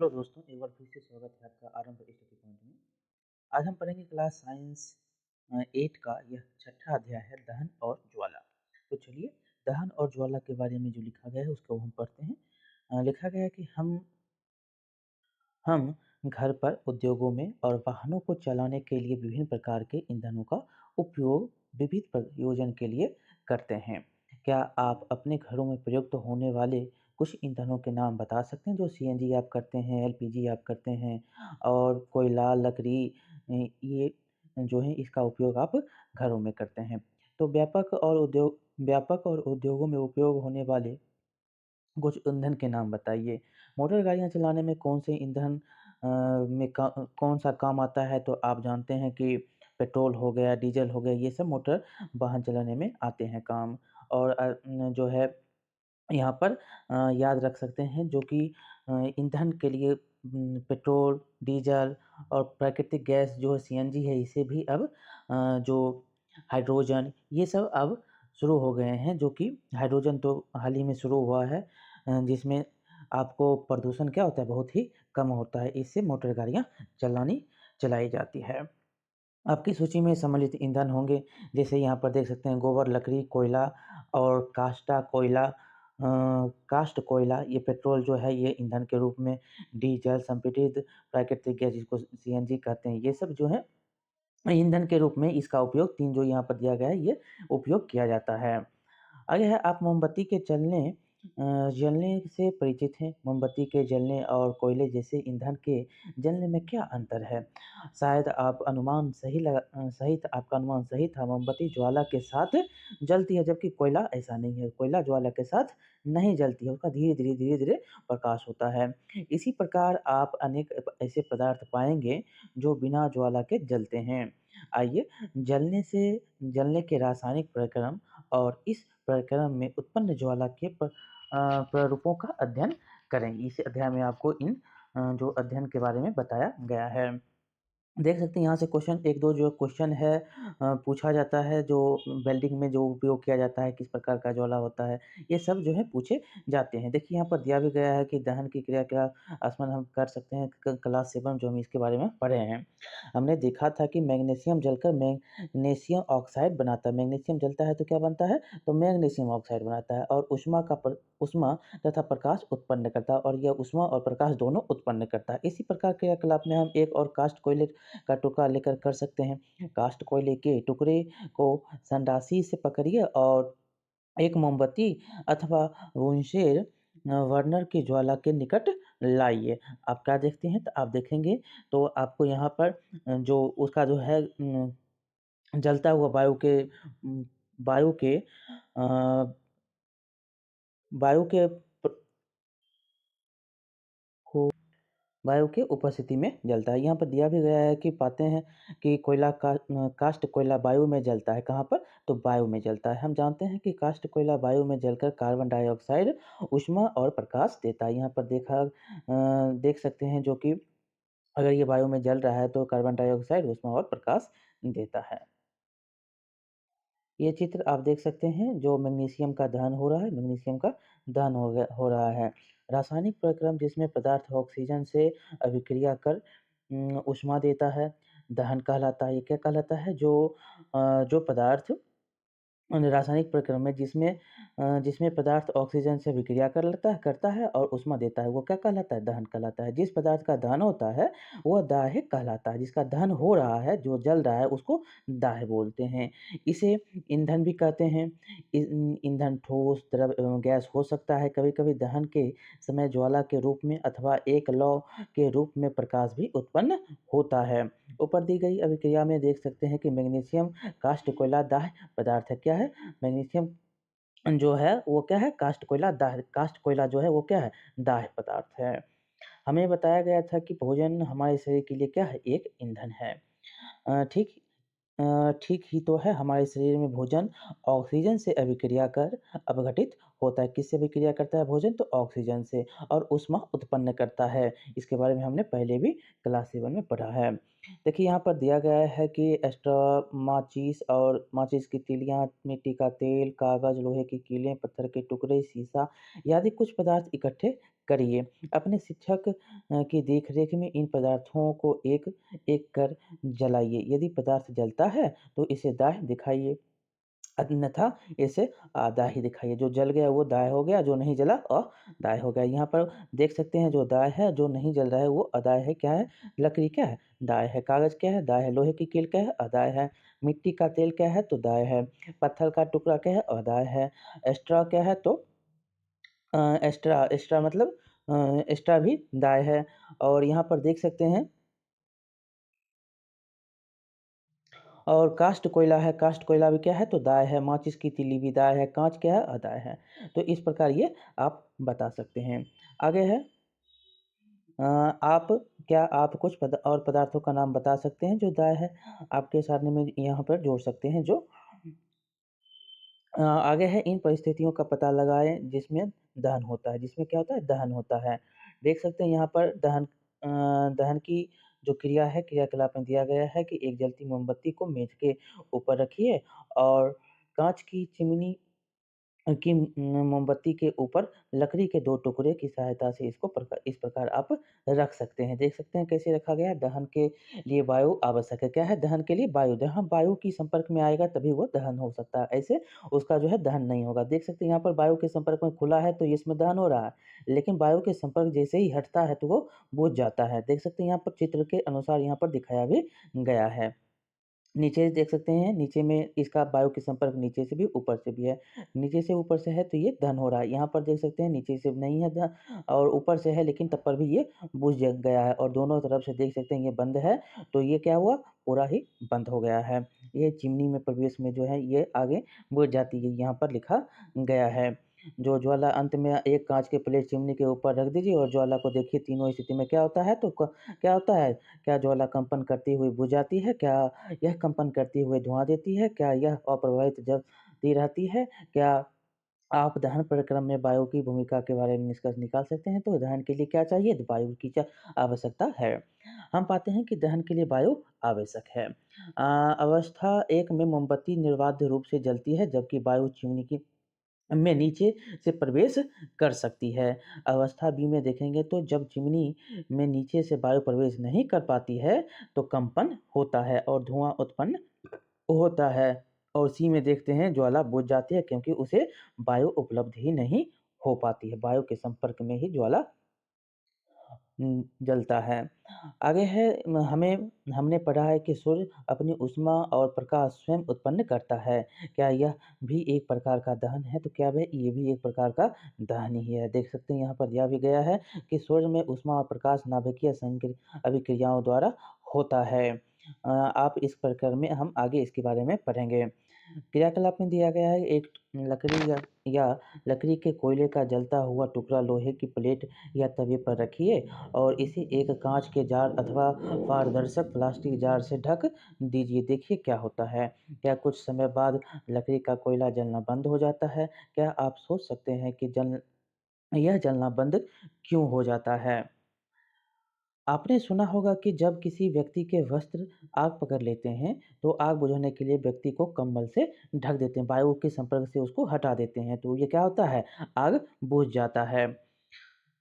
Hello दोस्तों, एक बार फिर से स्वागत है आपका आरंभ स्टडी पॉइंट में। आज हम पढ़ेंगे क्लास साइंस 8 का यह छठा अध्याय है दहन और ज्वाला। तो चलिए दहन और ज्वाला के बारे में जो लिखा गया है उसको हम पढ़ते हैं। लिखा गया है कि हम घर पर, उद्योगों में और वाहनों को चलाने के लिए विभिन्न प्रकार के ईंधनों का उपयोग विविध प्रयोजन के लिए करते हैं। क्या आप अपने घरों में प्रयुक्त होने वाले कुछ ईंधनों के नाम बता सकते हैं जो सीएनजी आप करते हैं, एलपीजी आप करते हैं और कोयला, लकड़ी ये जो है इसका उपयोग आप घरों में करते हैं। तो व्यापक और उद्योगों में उपयोग होने वाले कुछ ईंधन के नाम बताइए। मोटर गाड़ियाँ चलाने में कौन से ईंधन कौन सा काम आता है? तो आप जानते हैं कि पेट्रोल हो गया, डीजल हो गया, ये सब मोटर वाहन चलाने में आते हैं काम। और जो है यहाँ पर याद रख सकते हैं जो कि ईंधन के लिए पेट्रोल, डीजल और प्राकृतिक गैस जो है सीएनजी है, इसे भी अब जो हाइड्रोजन ये सब अब शुरू हो गए हैं, जो कि हाइड्रोजन तो हाल ही में शुरू हुआ है, जिसमें आपको प्रदूषण क्या होता है, बहुत ही कम होता है। इससे मोटर गाड़ियाँ चलाई जाती है। आपकी सूची में सम्मिलित ईंधन होंगे, जैसे यहाँ पर देख सकते हैं गोबर, लकड़ी, कोयला और कास्ट कोयला, ये पेट्रोल जो है ये ईंधन के रूप में, डीजल, संपीड़ित प्राकृतिक गैस जिसको सीएनजी कहते हैं, ये सब जो है ईंधन के रूप में इसका उपयोग 3 जो यहाँ पर दिया गया है ये उपयोग किया जाता है। आगे है आप मोमबत्ती के जलने से परिचित हैं। मोमबत्ती के जलने और कोयले जैसे ईंधन के जलने में क्या अंतर है? शायद आपका अनुमान सही था। मोमबत्ती ज्वाला के साथ जलती है, जबकि कोयला ऐसा नहीं है। कोयला ज्वाला के साथ नहीं जलती है, उसका धीरे-धीरे प्रकाश होता है। इसी प्रकार आप अनेक ऐसे पदार्थ पाएँगे जो बिना ज्वाला के जलते हैं। आइए जलने के रासायनिक प्रक्रम और इस प्रक्रम में उत्पन्न ज्वाला के प्ररूपों का अध्ययन करें। इस अध्याय में आपको इन जो अध्ययन के बारे में बताया गया है। देख सकते हैं यहाँ से क्वेश्चन 1-2 जो क्वेश्चन है पूछा जाता है, जो वेल्डिंग में जो उपयोग किया जाता है, किस प्रकार का ज्वाला होता है, ये सब जो है पूछे जाते हैं। देखिए यहाँ पर दिया भी गया है कि दहन की क्रिया का स्मरण हम कर सकते हैं क्लास 7 जो हम इसके बारे में पढ़े हैं। हमने देखा था कि मैग्नीशियम जलकर मैग्नीशियम ऑक्साइड बनाता है। मैग्नीशियम जलता है तो क्या बनता है? तो मैग्नीशियम ऑक्साइड बनाता है और ऊष्मा तथा प्रकाश उत्पन्न करता है, और यह ऊष्मा और प्रकाश दोनों उत्पन्न करता है। इसी प्रकार क्रियाकलाप में हम एक और कास्ट कोयले का टुकड़ा लेकर कर सकते हैं। कास्ट कोयले के टुकड़े को संडासी से पकड़िए और एक मोमबत्ती अथवा वुंशेर बर्नर की ज्वाला के निकट लाइए। आप क्या देखते हैं? तो आप देखेंगे तो आपको यहाँ पर जो उसका जो है जलता हुआ वायु के अ, वायु के प वायु की उपस्थिति में जलता है। यहाँ पर दिया भी गया है कि पाते हैं कि कास्ट कोयला वायु में जलता है। कहाँ पर? तो वायु में जलता है। हम जानते हैं कि कास्ट कोयला वायु में जलकर कार्बन डाइऑक्साइड, ऊष्मा और प्रकाश देता है। यहाँ पर देख सकते हैं जो कि अगर ये वायु में जल रहा है तो कार्बन डाइऑक्साइड, ऊष्मा और प्रकाश देता है। ये चित्र आप देख सकते हैं जो मैग्नीशियम का दहन हो रहा है, मैग्नीशियम का दहन हो रहा है। रासायनिक प्रक्रम जिसमें पदार्थ ऑक्सीजन से अभिक्रिया कर ऊष्मा देता है, दहन कहलाता है। ये क्या कहलाता है? जो पदार्थ रासायनिक प्रक्रम में जिसमें पदार्थ ऑक्सीजन से विक्रिया करता है और ऊष्मा देता है, वो क्या कहलाता है? दहन कहलाता है। जिस पदार्थ का दहन होता है वह दाह्य कहलाता है। जिसका दहन हो रहा है, जो जल रहा है, उसको दाह्य बोलते हैं। इसे ईंधन भी कहते हैं। ईंधन ठोस, द्रव एवं गैस हो सकता है। कभी कभी दहन के समय ज्वाला के रूप में अथवा एक लौ के रूप में प्रकाश भी उत्पन्न होता है। ऊपर दी गई अभिक्रिया में देख सकते हैं कि मैग्नीशियम कास्ट कोयला दाह्य पदार्थ है। क्या है? मैग्नीशियम जो है वो क्या है? कास्ट कोयला जो है वो क्या है? दाह्य पदार्थ है। हमें बताया गया था कि भोजन हमारे शरीर के लिए क्या है? एक ईंधन है। ठीक ठीक ही तो है, हमारे शरीर में भोजन ऑक्सीजन से अभिक्रिया कर अपघटित होता है। किससे अभिक्रिया करता है भोजन? तो ऑक्सीजन से, और ऊष्मा उत्पन्न करता है। इसके बारे में हमने पहले भी क्लास 7 में पढ़ा है। देखिए यहाँ पर दिया गया है कि माचिस और माचिस की तीलियाँ, मिट्टी का तेल, कागज़, लोहे की कीलें, पत्थर के टुकड़े, शीशा आदि कुछ पदार्थ इकट्ठे करिए। अपने शिक्षक की देखरेख में इन पदार्थों को एक-एक कर जलाइए। यदि पदार्थ जलता है तो इसे दाह्य दिखाइए, अन्यथा इसे दाह्य दिखाइए। जो जल गया वो दाह्य हो गया, जो नहीं जला अदाह्य हो गया। यहाँ पर देख सकते हैं जो दाह्य है, जो नहीं जल रहा है वो अदाह्य है। क्या है? लकड़ी क्या है? दाह्य है। कागज़ क्या है? दाह्य है। लोहे की कील क्या है? अदाह्य है। मिट्टी का तेल क्या है? तो दाह्य है। पत्थर का टुकड़ा क्या है? अदाह्य है। स्ट्रॉ क्या है? तो एक्स्ट्रा एक्स्ट्रा मतलब एक्स्ट्रा भी दाह्य है। और यहाँ पर देख सकते हैं और कास्ट कोयला है, कास्ट कोयला भी क्या है? तो दाह्य है। माचिस की तीली भी दाह्य है। काँच क्या है? अदाह्य है। तो इस प्रकार ये आप बता सकते हैं। आगे है आप क्या आप कुछ और पदार्थों का नाम बता सकते हैं जो दाह्य है? आपके सारणी में यहाँ पर जोड़ सकते हैं जो आगे है इन परिस्थितियों का पता लगाएँ जिसमें दहन होता है। जिसमें क्या होता है? दहन होता है। देख सकते हैं यहाँ पर दहन की जो क्रिया है, क्रियाकलाप में दिया गया है कि एक जलती मोमबत्ती को मेज़ के ऊपर रखिए और काँच की चिमनी की मोमबत्ती के ऊपर लकड़ी के 2 टुकड़े की सहायता से इसको इस प्रकार आप रख सकते हैं। देख सकते हैं कैसे रखा गया है? दहन के लिए वायु आवश्यक है। क्या है? दहन के लिए वायु। जहाँ वायु की संपर्क में आएगा तभी वो दहन हो सकता है। ऐसे उसका जो है दहन नहीं होगा। देख सकते हैं यहाँ पर वायु के संपर्क में खुला है तो इसमें दहन हो रहा है। लेकिन वायु के संपर्क जैसे ही हटता है तो वो बुझ जाता है। देख सकते हैं यहाँ पर चित्र के अनुसार यहाँ पर दिखाया भी गया है। नीचे देख सकते हैं, नीचे में इसका वायु के संपर्क नीचे से भी, ऊपर से भी है। नीचे से ऊपर से है तो ये दहन हो रहा है। यहाँ पर देख सकते हैं नीचे से नहीं है और ऊपर से है लेकिन तब पर भी ये बुझ गया है और दोनों तरफ से देख सकते हैं ये बंद है, तो ये क्या हुआ? पूरा ही बंद हो गया है। ये चिमनी में प्रवेश में जो है ये आगे बुझ जाती है, यहाँ पर लिखा गया है। जो ज्वाला अंत में एक काँच की प्लेट चिमनी के ऊपर रख दीजिए और ज्वाला को देखिए तीनों स्थिति में क्या होता है? तो क्या होता है? क्या ज्वाला कंपन करती हुई बुझ जाती है? क्या यह कंपन करते हुए धुआँ देती है? क्या यह अप्रभावित जलती रहती है? क्या आप दहन प्रक्रम में वायु की भूमिका के बारे में निष्कर्ष निकाल सकते हैं? तो दहन के लिए क्या चाहिए? तो वायु की आवश्यकता है। हम पाते हैं कि दहन के लिए वायु आवश्यक है। अवस्था 1 में मोमबत्ती निर्बाध रूप से जलती है, जबकि वायु चिमनी की में नीचे से प्रवेश कर सकती है। अवस्था बी में देखेंगे तो जब चिमनी में नीचे से वायु प्रवेश नहीं कर पाती है, तो कंपन होता है और धुआँ उत्पन्न होता है। और सी में देखते हैं ज्वाला बुझ जाती है क्योंकि उसे वायु उपलब्ध ही नहीं हो पाती है। वायु के संपर्क में ही ज्वाला जलता है। आगे है हमें हमने पढ़ा है कि सूर्य अपनी ऊष्मा और प्रकाश स्वयं उत्पन्न करता है। क्या यह भी एक प्रकार का दहन है? तो क्या वह ये भी एक प्रकार का दहन ही है। देख सकते हैं यहाँ पर दिया भी गया है कि सूर्य में ऊष्मा और प्रकाश नाभिकीय अभिक्रियाओं द्वारा होता है। आप इस प्रकार में हम आगे इसके बारे में पढ़ेंगे। क्रियाकलाप में दिया गया है एक लकड़ी या लकड़ी के कोयले का जलता हुआ टुकड़ा लोहे की प्लेट या तवे पर रखिए और इसे एक कांच के जार अथवा पारदर्शक प्लास्टिक जार से ढक दीजिए। देखिए क्या होता है। क्या कुछ समय बाद लकड़ी का कोयला जलना बंद हो जाता है? क्या आप सोच सकते हैं कि यह जलना बंद क्यों हो जाता है? आपने सुना होगा कि जब किसी व्यक्ति के वस्त्र आग पकड़ लेते हैं, तो आग बुझाने के लिए व्यक्ति को कंबल से ढक देते हैं, वायु के संपर्क से उसको हटा देते हैं, तो ये क्या होता है? आग बुझ जाता है।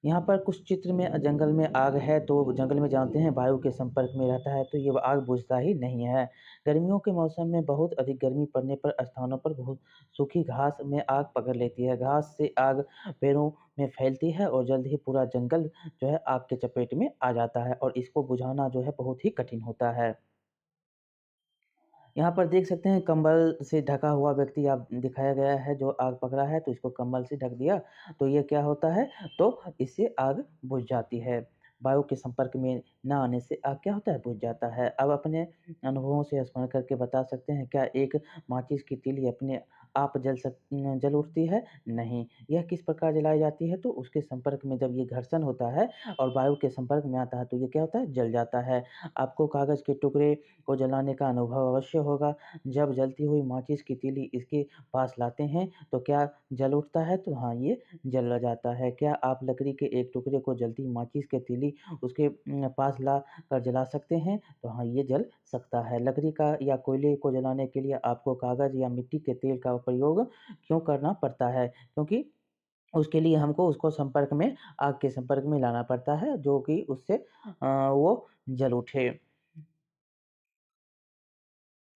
यहाँ पर कुछ चित्र में जंगल में आग है तो जंगल में जानते हैं वायु के संपर्क में रहता है तो ये आग बुझता ही नहीं है। गर्मियों के मौसम में बहुत अधिक गर्मी पड़ने पर स्थानों पर बहुत सूखी घास में आग पकड़ लेती है। घास से आग पेड़ों में फैलती है और जल्द ही पूरा जंगल जो है आग के चपेट में आ जाता है और इसको बुझाना जो है बहुत ही कठिन होता है। यहाँ पर देख सकते हैं कंबल से ढका हुआ व्यक्ति आप दिखाया गया है जो आग पकड़ा है तो इसको कंबल से ढक दिया तो ये क्या होता है तो इससे आग बुझ जाती है। वायु के संपर्क में ना आने से आग क्या होता है बुझ जाता है। अब अपने अनुभवों से स्मरण करके बता सकते हैं क्या एक माचिस की तीली अपने आप जल उठती है? नहीं। यह किस प्रकार जलाई जाती है तो उसके संपर्क में जब ये घर्षण होता है और वायु के संपर्क में आता है तो ये क्या होता है जल जाता है। आपको कागज़ के टुकड़े को जलाने का अनुभव अवश्य होगा। जब जलती हुई माचिस की तीली इसके पास लाते हैं तो क्या जल उठता है? तो हाँ, ये जल जाता है। क्या आप लकड़ी के एक टुकड़े को जलती माचिस की तीली उसके पास ला कर जला सकते हैं? तो हाँ, ये जल सकता है। लकड़ी का या कोयले को जलाने के लिए आपको कागज़ या मिट्टी के तेल का प्रयोग क्यों करना पड़ता है? क्योंकि उसके लिए हमको उसको संपर्क में आग के संपर्क में लाना पड़ता है जो कि उससे वो जल उठे।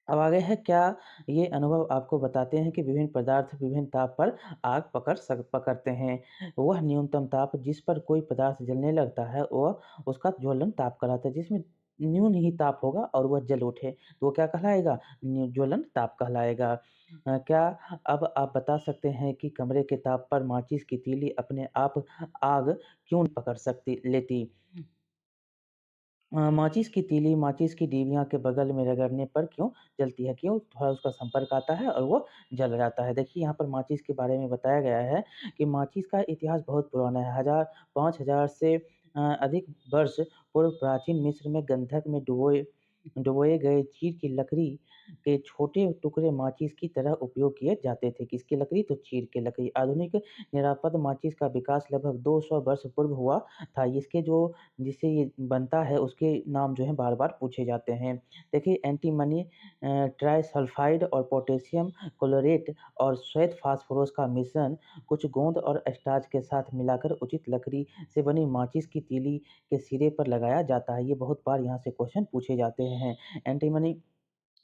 अब आगे है क्या ये अनुभव आपको बताते हैं कि विभिन्न पदार्थ विभिन्न ताप पर आग पकड़ते हैं। वह न्यूनतम ताप जिस पर कोई पदार्थ जलने लगता है वह उसका ज्वलन ताप कहलाता है। जिसमें न्यून ही ताप होगा और वह जल उठे तो वो क्या कहलाएगा? ज्वलन ताप कहलाएगा। क्या अब आप बता सकते हैं कि कमरे के ताप पर माचिस की तीली अपने आप आग क्यों नहीं पकड़ सकती लेती? माचिस की तीली माचिस की डिबिया के बगल में रगड़ने पर क्यों जलती है? क्यों? थोड़ा उसका संपर्क आता है और वो जल जाता है। देखिए यहाँ पर माचिस के बारे में बताया गया है कि माचिस का इतिहास बहुत पुराना है। 5000 से अधिक वर्ष पूर्व प्राचीन मिस्र में गंधक में डुबोए गए चीड़ की लकड़ी के छोटे टुकड़े माचिस की तरह उपयोग किए जाते थे। किसकी लकड़ी? तो चीड़ की लकड़ी। आधुनिक निरापद माचिस का विकास लगभग 200 वर्ष पूर्व हुआ था। इसके जो जिससे ये बनता है उसके नाम जो है बार-बार पूछे जाते हैं। देखिए एंटीमनी ट्राइसल्फाइड और पोटेशियम क्लोरेट और श्वेत फास्फोरस का मिश्रण कुछ गोंद और स्टार्च के साथ मिलाकर उचित लकड़ी से बनी माचिस की तीली के सिरे पर लगाया जाता है। ये बहुत बार यहाँ से क्वेश्चन पूछे जाते हैं। एंटीमनी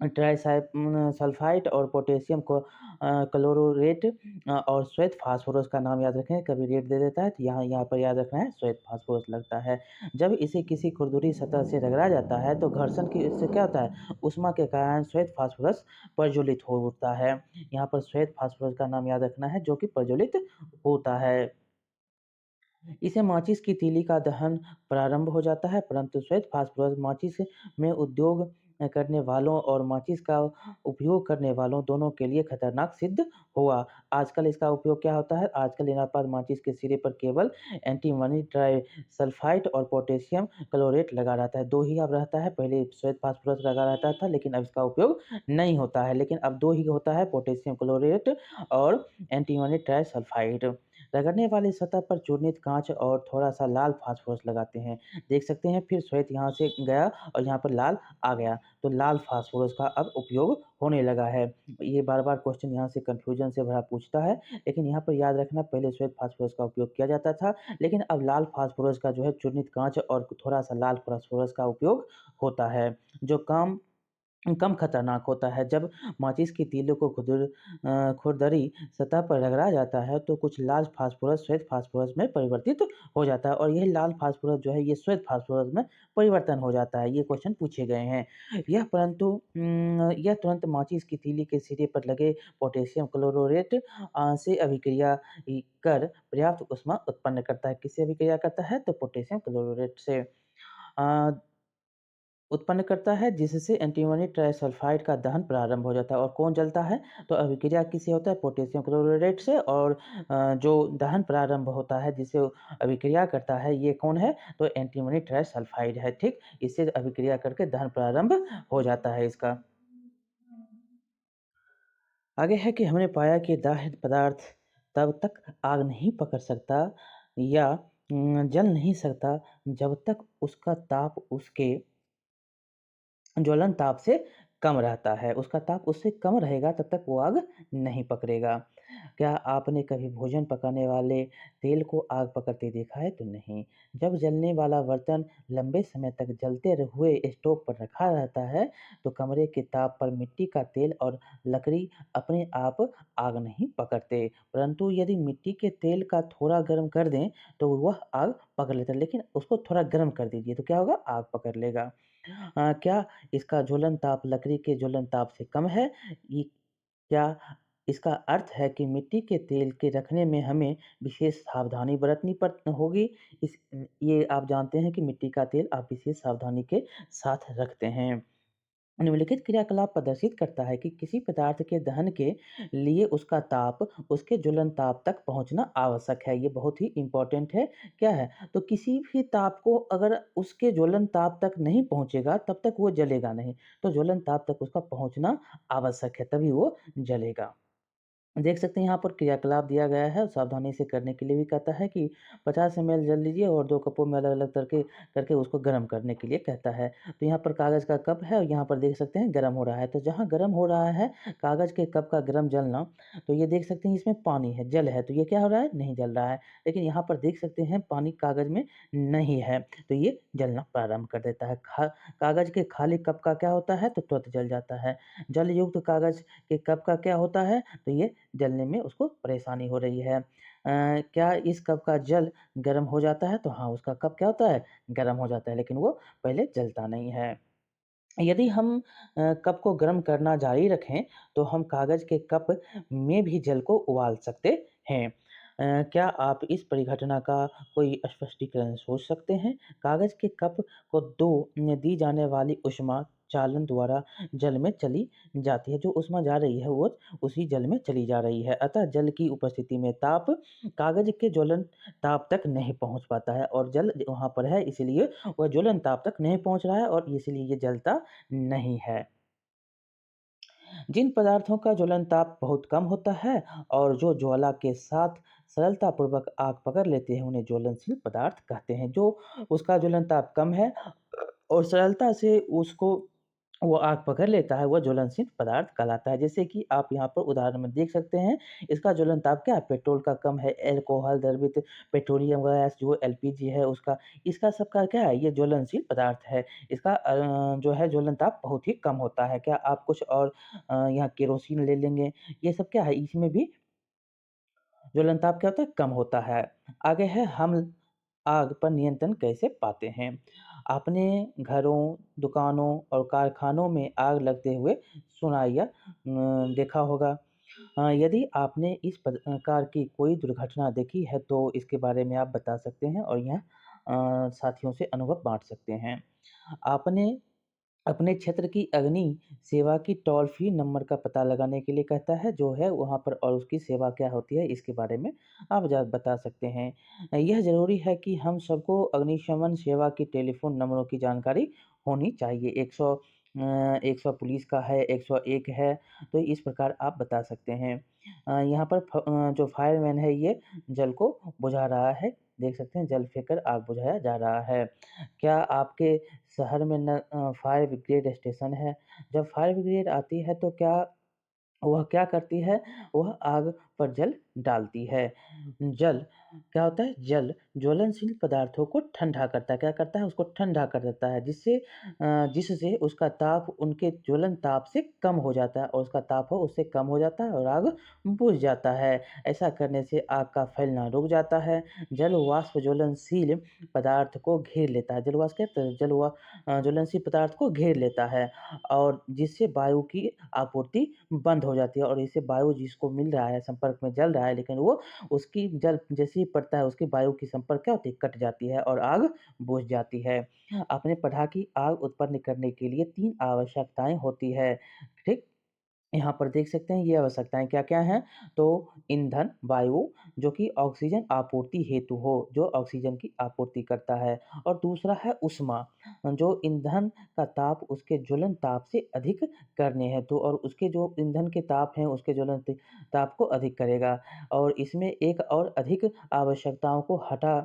सल्फाइड और पोटेशियम को क्लोरोरेट और श्वेत फास्फोरस का नाम याद रखें, कभी रेट दे देता है तो यहाँ यहाँ पर याद रखना है श्वेत फास्फोरस लगता है। जब इसे किसी खुरदुरी सतह से रगड़ा जाता है तो घर्षण की इससे क्या होता है? ऊष्मा के कारण श्वेत फास्फोरस प्रज्वलित हो उठता है। यहाँ पर श्वेत फास्फोरस का नाम याद रखना है जो कि प्रज्वलित होता है। इससे माचिस की तीली का दहन प्रारंभ हो जाता है, परंतु श्वेत फास्फोरस माचिस में उद्योग करने वालों और माचिस का उपयोग करने वालों दोनों के लिए खतरनाक सिद्ध हुआ। आजकल इसका उपयोग क्या होता है? आजकल इनापात माचिस के सिरे पर केवल एंटीमनी ट्राइसल्फाइड और पोटेशियम क्लोरेट लगा रहता है। 2 ही अब रहता है, पहले श्वेत फास्फोरस लगा रहता था लेकिन अब इसका उपयोग नहीं होता है। लेकिन अब 2 ही होता है, पोटेशियम क्लोरेट और एंटीमनी ट्राइसल्फाइड। रगड़ने वाली सतह पर चूर्णित काँच और थोड़ा-सा लाल फास्फोरस लगाते हैं। देख सकते हैं फिर श्वेत यहाँ से गया और यहाँ पर लाल आ गया, तो लाल फास्फोरस का अब उपयोग होने लगा है। ये बार-बार क्वेश्चन यहाँ से कन्फ्यूजन से भरा पूछता है, लेकिन यहाँ पर याद रखना पहले श्वेत फास्फोरस का उपयोग किया जाता था, लेकिन अब लाल फास्फोरस का जो है चूर्णित काँच और थोड़ा-सा लाल फास्फोरस का उपयोग होता है, जो कम खतरनाक होता है। जब माचिस की तीली को खुरदरी सतह पर रगड़ा जाता है तो कुछ लाल फास्फोरस श्वेत फास्फोरस में परिवर्तित हो जाता है और यही लाल फास्फोरस जो है ये श्वेत फास्फोरस में परिवर्तन हो जाता है। ये क्वेश्चन पूछे गए हैं। यह तुरंत माचिस की तीली के सिरे पर लगे पोटेशियम क्लोरोरेट से अभिक्रिया कर पर्याप्त ऊष्मा उत्पन्न करता है। किससे अभिक्रिया करता है? तो पोटेशियम क्लोरोरेट से। अ, उत्पन्न करता है जिससे एंटीमनी ट्राइसल्फाइड का दहन प्रारंभ हो जाता है और कौन जलता है? तो अभिक्रिया किससे होता है? पोटेशियम क्लोराइड से और जो दहन प्रारंभ होता है जिससे वो अभिक्रिया करता है ये कौन है? तो एंटीमनी ट्राइसल्फाइड है, ठीक? इससे अभिक्रिया करके दहन प्रारंभ हो जाता है इसका। आगे है कि हमने पाया कि दाह्य पदार्थ तब तक आग नहीं पकड़ सकता या जल नहीं सकता जब तक उसका ताप उसके ज्वलन ताप से कम रहता है, उसका ताप उससे कम रहेगा तब तक वो आग नहीं पकड़ेगा। क्या आपने कभी भोजन पकाने वाले तेल को आग पकड़ते देखा है? तो नहीं। जब जलने वाला बर्तन लंबे समय तक जलते हुए स्टोव पर रखा रहता है, तो कमरे के ताप पर मिट्टी का तेल और लकड़ी अपने आप आग नहीं पकड़ते, परंतु यदि मिट्टी के तेल का थोड़ा गर्म कर दें, तो वह आग पकड़ लेता है। लेकिन उसको थोड़ा गर्म कर दीजिए, तो क्या होगा? आग पकड़ लेगा। क्या इसका ज्वलन ताप लकड़ी के ज्वलन ताप से कम है? ये क्या इसका अर्थ है कि मिट्टी के तेल के रखने में हमें विशेष सावधानी बरतनी होगी? ये आप जानते हैं कि मिट्टी का तेल आप विशेष सावधानी के साथ रखते हैं। निम्नलिखित क्रियाकलाप प्रदर्शित करता है कि किसी पदार्थ के दहन के लिए उसका ताप उसके ज्वलन ताप तक पहुंचना आवश्यक है। ये बहुत ही इम्पोर्टेंट है। क्या है? तो किसी भी ताप को अगर उसके ज्वलन ताप तक नहीं पहुंचेगा तब तक वो जलेगा नहीं। तो ज्वलन ताप तक उसका पहुंचना आवश्यक है तभी वो जलेगा। देख सकते हैं यहाँ पर क्रियाकलाप दिया गया है और सावधानी से करने के लिए भी कहता है कि 50 ml जल लीजिए और 2 कपों में अलग-अलग करके करके उसको गर्म करने के लिए कहता है। तो यहाँ पर कागज़ का कप है और यहाँ पर देख सकते हैं गर्म हो रहा है। तो जहाँ गर्म हो रहा है कागज़ के कप का गर्म जलना, तो ये देख सकते हैं इसमें पानी है, जल है, तो ये क्या हो रहा है? नहीं जल रहा है। लेकिन यहाँ पर देख सकते हैं पानी कागज़ में नहीं है, तो ये जलना प्रारंभ कर देता है। कागज़ के खाली कप का क्या होता है? तो तुरंत जल जाता है। जल युक्त कागज़ के कप का क्या होता है? तो ये जलने में उसको परेशानी हो रही है। क्या इस कप का जल गर्म हो जाता है? तो हाँ, उसका कप क्या होता है? गर्म हो जाता है, लेकिन वो पहले जलता नहीं है। यदि हम कप को गर्म करना जारी रखें, तो हम कागज़ के कप में भी जल को उबाल सकते हैं। क्या आप इस परिघटना का कोई स्पष्टीकरण सोच सकते हैं? कागज़ के कप को दी जाने वाली ऊष्मा चालन द्वारा जल में चली जाती है। जो ऊष्मा जा रही है, वो उसी जल में चली जा रही है। अतः जल की उपस्थिति में ताप कागज़ के ज्वलन ताप तक नहीं पहुँच पाता है और जल वहाँ पर है, इसीलिए वह ज्वलन ताप तक नहीं पहुँच रहा है और इसलिए ये जलता नहीं है। जिन पदार्थों का ज्वलन ताप बहुत कम होता है और जो ज्वाला के साथ सरलतापूर्वक आग पकड़ लेते हैं, उन्हें ज्वलनशील पदार्थ कहते हैं। जो उसका ज्वलन ताप कम है और सरलता से उसको वो आग पकड़ लेता है, वह ज्वलनशील पदार्थ कहलाता है। जैसे कि आप यहाँ पर उदाहरण में देख सकते हैं, इसका ज्वलन ताप क्या है? पेट्रोल का कम है, अल्कोहल द्रवित पेट्रोलियम गैस जो एलपीजी है उसका, इसका सबका क्या है? ये ज्वलनशील पदार्थ है। इसका जो है ज्वलन ताप बहुत ही कम होता है। क्या आप कुछ और यहाँ केरोसिन ले लेंगे, ये सब क्या है? इसमें भी ज्वलन ताप क्या होता है? कम होता है। आगे है हम आग पर नियंत्रण कैसे पाते हैं? आपने घरों, दुकानों और कारखानों में आग लगते हुए सुना या देखा होगा। यदि आपने इस प्रकार की कोई दुर्घटना देखी है तो इसके बारे में आप बता सकते हैं और यह साथियों से अनुभव बाँट सकते हैं। आपने अपने क्षेत्र की अग्नि सेवा की टोल फ्री नंबर का पता लगाने के लिए कहता है जो है वहाँ पर और उसकी सेवा क्या होती है इसके बारे में आप बता सकते हैं। यह ज़रूरी है कि हम सबको अग्निशमन सेवा की टेलीफ़ोन नंबरों की जानकारी होनी चाहिए। 100 पुलिस का है, 101 है, तो इस प्रकार आप बता सकते हैं। यहाँ पर जो फायरमैन है ये जल को बुझा रहा है। देख सकते हैं जल फेंक कर आग बुझाया जा रहा है। क्या आपके शहर में फायर ब्रिगेड स्टेशन है? जब फायर ब्रिगेड आती है तो क्या वह क्या करती है? वह आग पर जल डालती है। जल क्या होता है? जल ज्वलनशील पदार्थों को ठंडा करता है। क्या करता है? उसको ठंडा कर देता है जिससे उसका ताप उनके ज्वलन ताप से कम हो जाता है और उसका ताप हो उससे कम हो जाता है और आग बुझ जाता है। ऐसा करने से आग का फैलना रुक जाता है। जल वाष्प ज्वलनशील पदार्थ को घेर लेता है। जल वाष्प क्या होता है? ज्वलनशील पदार्थ को घेर लेता है और जिससे वायु की आपूर्ति बंद हो जाती है और इससे वायु जिसको मिल रहा है, संपर्क में जल रहा है, लेकिन वो उसकी जल जैसे ही पड़ता है, उसकी वायु की संपर्क क्या होती है? कट जाती है और आग बुझ जाती है। आपने पढ़ा कि आग उत्पन्न करने के लिए 3 आवश्यकताएँ होती है, ठीक? यहाँ पर देख सकते हैं ये आवश्यकताएँ क्या-क्या हैं? तो ईंधन, वायु जो कि ऑक्सीजन आपूर्ति हेतु हो, जो ऑक्सीजन की आपूर्ति करता है और दूसरा है ऊष्मा, जो ईंधन का ताप उसके ज्वलन ताप से अधिक करने हेतु और उसके जो ईंधन के ताप हैं, उसके ज्वलन ताप को अधिक करेगा और इसमें एक और अधिक आवश्यकताओं को हटा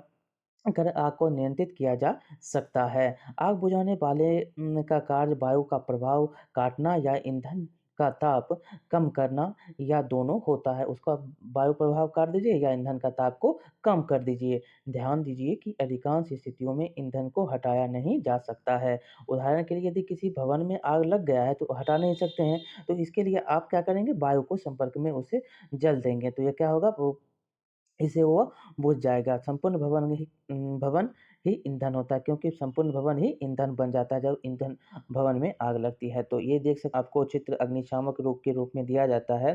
कर आग को नियंत्रित किया जा सकता है। आग बुझाने वाले का कार्य वायु का प्रभाव काटना या ईंधन का ताप कम करना या दोनों होता है। उसका वायु प्रभाव काट दीजिए या ईंधन का ताप को कम कर दीजिए। ध्यान दीजिए कि अधिकांश स्थितियों में ईंधन को हटाया नहीं जा सकता है। उदाहरण के लिए यदि किसी भवन में आग लग गया है तो हटा नहीं सकते हैं, तो इसके लिए आप क्या करेंगे? वायु को संपर्क में उसे जल देंगे, तो ये क्या होगा? वो इससे वो बुझ जाएगा। संपूर्ण भवन ही ईंधन होता है क्योंकि संपूर्ण भवन ही ईंधन बन जाता है जब ईंधन भवन में आग लगती है। तो ये देख सक आपको चित्र अग्निशामक रूप के रूप में दिया जाता है।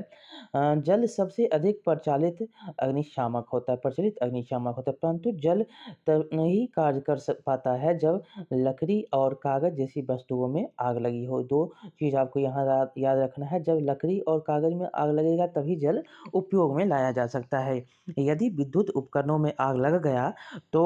जल सबसे अधिक प्रचलित अग्निशामक होता है, परंतु जल तब नहीं कार्य कर पाता है जब लकड़ी और कागज़ जैसी वस्तुओं में आग लगी हो। 2 चीज़ आपको यहाँ याद रखना है, जब लकड़ी और कागज़ में आग लगेगा तभी जल उपयोग में लाया जा सकता है। यदि विद्युत उपकरणों में आग लग गया तो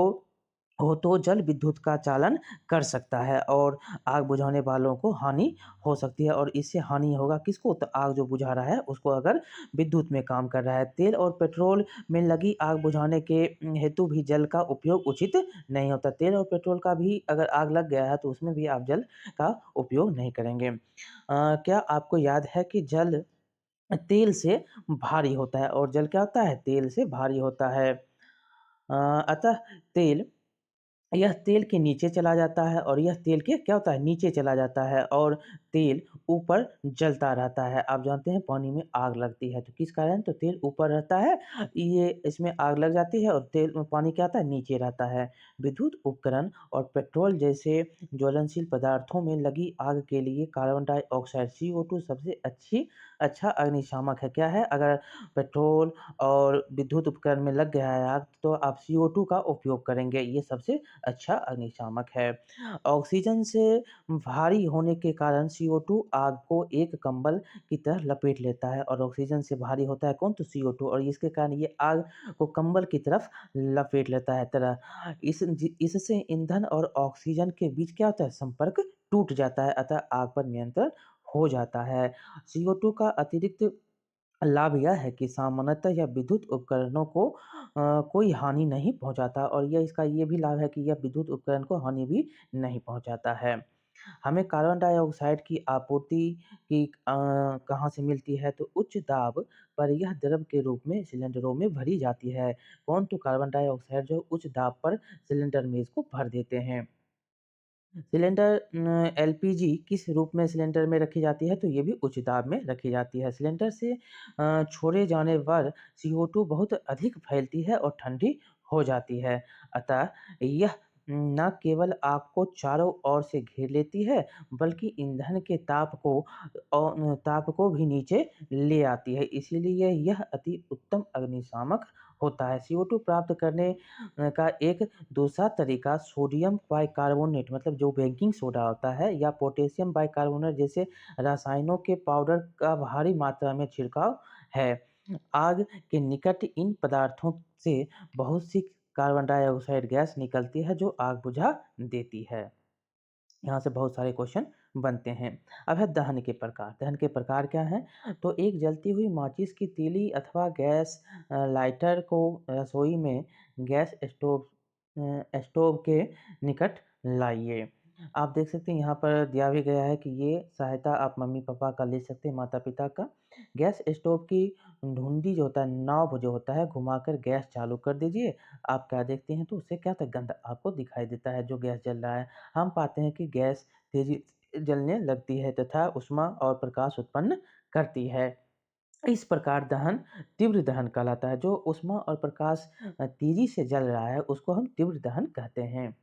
हो तो जल विद्युत का चालन कर सकता है और आग बुझाने वालों को हानि हो सकती है और इससे हानि होगा किसको? तो आग जो बुझा रहा है उसको अगर विद्युत में काम कर रहा है। तेल और पेट्रोल में लगी आग बुझाने के हेतु भी जल का उपयोग उचित नहीं होता। तेल और पेट्रोल का भी अगर आग लग गया है तो उसमें भी आप जल का उपयोग नहीं करेंगे। क्या आपको याद है कि जल तेल से भारी होता है और जल क्या होता है? तेल से भारी होता है। अतः तेल यह तेल के नीचे चला जाता है और यह तेल के क्या होता है? नीचे चला जाता है और तेल ऊपर जलता रहता है। आप जानते हैं पानी में आग लगती है तो किस कारण? तो तेल ऊपर रहता है, ये इसमें आग लग जाती है और तेल पानी क्या आता है? नीचे रहता है। विद्युत उपकरण और पेट्रोल जैसे ज्वलनशील पदार्थों में लगी आग के लिए कार्बन डाइऑक्साइड CO2 सबसे अच्छा अग्निशामक है। क्या है? अगर पेट्रोल और विद्युत उपकरण में लग गया है आग तो आप CO2 का उपयोग करेंगे। ये सबसे अच्छा अग्निशामक है। ऑक्सीजन से भारी होने के कारण CO2 आग को एक कंबल की तरह लपेट लेता है और ऑक्सीजन से भारी होता है कौन? तो CO2 और इसके कारण ये आग को कंबल की तरफ लपेट लेता है तरह। इससे ईंधन और ऑक्सीजन के बीच क्या होता है? संपर्क टूट जाता है अतः आग पर नियंत्रण हो जाता है। CO2 का अतिरिक्त लाभ यह है कि सामान्यतः यह विद्युत उपकरणों को कोई हानि नहीं पहुँचाता और यह इसका ये भी लाभ है कि यह विद्युत उपकरण को हानि भी नहीं पहुँचाता है। हमें कार्बन डाइऑक्साइड की आपूर्ति कहाँ से मिलती है? तो उच्च दाब पर यह द्रव के रूप में सिलेंडरों में भरी जाती है। कौन? तो कार्बन डाइऑक्साइड जो उच्च दाब पर सिलेंडर में इसको भर देते हैं। सिलेंडर एलपीजी किस रूप में सिलेंडर में रखी जाती है? तो ये भी उच्च दाब में रखी जाती है। सिलेंडर से छोड़े जाने पर CO2 बहुत अधिक फैलती है और ठंडी हो जाती है। अतः यह न केवल आग को चारों ओर से घेर लेती है, बल्कि ईंधन के ताप को भी नीचे ले आती है। इसीलिए यह अति उत्तम अग्निशामक होता है। CO2 प्राप्त करने का एक दूसरा तरीका सोडियम बाइकार्बोनेट मतलब जो बेकिंग सोडा होता है या पोटेशियम बाइकार्बोनेट जैसे रसायनों के पाउडर का भारी मात्रा में छिड़काव है। आग के निकट इन पदार्थों से बहुत सी कार्बन डाइऑक्साइड गैस निकलती है जो आग बुझा देती है। यहाँ से बहुत सारे क्वेश्चन बनते हैं। अब है दहन के प्रकार। दहन के प्रकार क्या हैं? तो एक जलती हुई माचिस की तीली अथवा गैस लाइटर को रसोई में स्टोव के निकट लाइए। आप देख सकते हैं यहाँ पर दिया भी गया है कि ये सहायता आप मम्मी-पापा का ले सकते हैं, माता-पिता का। गैस स्टोव की ढुंडी जो होता है, नॉब जो होता है, घुमाकर गैस चालू कर दीजिए। आप क्या देखते हैं तो उससे क्या होता है गंध आपको दिखाई देता है जो गैस जल रहा है। हम पाते हैं कि गैस तेजी से जलने लगती है तथा ऊष्मा और प्रकाश उत्पन्न करती है। इस प्रकार दहन तीव्र दहन कहलाता है। जो ऊष्मा और प्रकाश तेजी से जल रहा है उसको हम तीव्र दहन कहते हैं।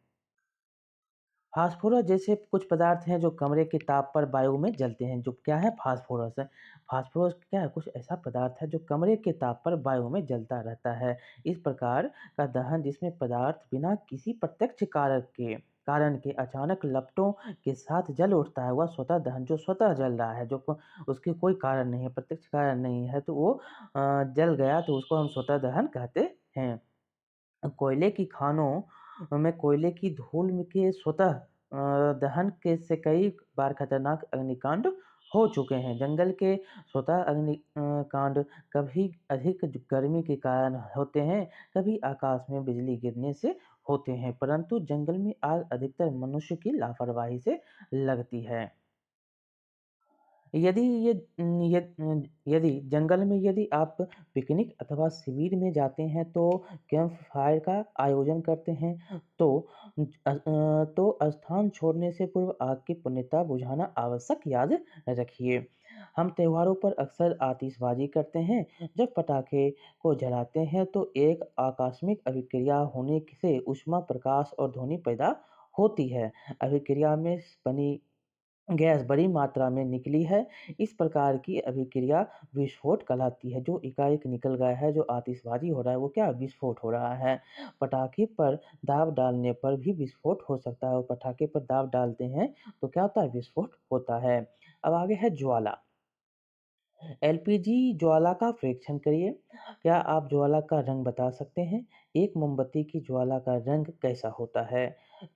फास्फोरस जैसे कुछ पदार्थ हैं जो कमरे के ताप पर वायु में जलते हैं। जो क्या है? फास्फोरस है। फास्फोरस क्या है? कुछ ऐसा पदार्थ है जो कमरे के ताप पर वायु में जलता रहता है। इस प्रकार का दहन जिसमें पदार्थ बिना किसी प्रत्यक्ष कारण के अचानक लपटों के साथ जल उठता है वह स्वतः दहन जो स्वतः जल रहा है उसके कोई कारण नहीं है, प्रत्यक्ष कारण नहीं है तो वो जल गया तो उसको हम स्वतः दहन कहते हैं। कोयले की खानों में कोयले की धूल के स्वतः दहन के से कई बार खतरनाक अग्निकांड हो चुके हैं। जंगल के स्वतः कांड कभी अधिक गर्मी के कारण होते हैं, कभी आकाश में बिजली गिरने से होते हैं, परंतु जंगल में आग अधिकतर मनुष्य की लापरवाही से लगती है। यदि ये यदि जंगल में यदि आप पिकनिक अथवा शिविर में जाते हैं तो कैंप फायर का आयोजन करते हैं तो स्थान छोड़ने से पूर्व आग की पुण्यता बुझाना आवश्यक याद रखिए। हम त्योहारों पर अक्सर आतिशबाजी करते हैं। जब पटाखे को जलाते हैं तो एक आकस्मिक अभिक्रिया होने से ऊष्मा, प्रकाश और ध्वनि पैदा होती है। अभिक्रिया में बनी गैस बड़ी मात्रा में निकली है। इस प्रकार की अभिक्रिया विस्फोट कहलाती है। जो एकाएक निकल गया है, जो आतिशबाजी हो रहा है, वो क्या विस्फोट हो रहा है। पटाखे पर दाब डालने पर भी विस्फोट हो सकता है और पटाखे पर दाब डालते हैं तो क्या होता है? विस्फोट होता है। अब आगे है ज्वाला। एलपीजी ज्वाला का परीक्षण करिए। क्या आप ज्वाला का रंग बता सकते हैं? एक मोमबत्ती की ज्वाला का रंग कैसा होता है?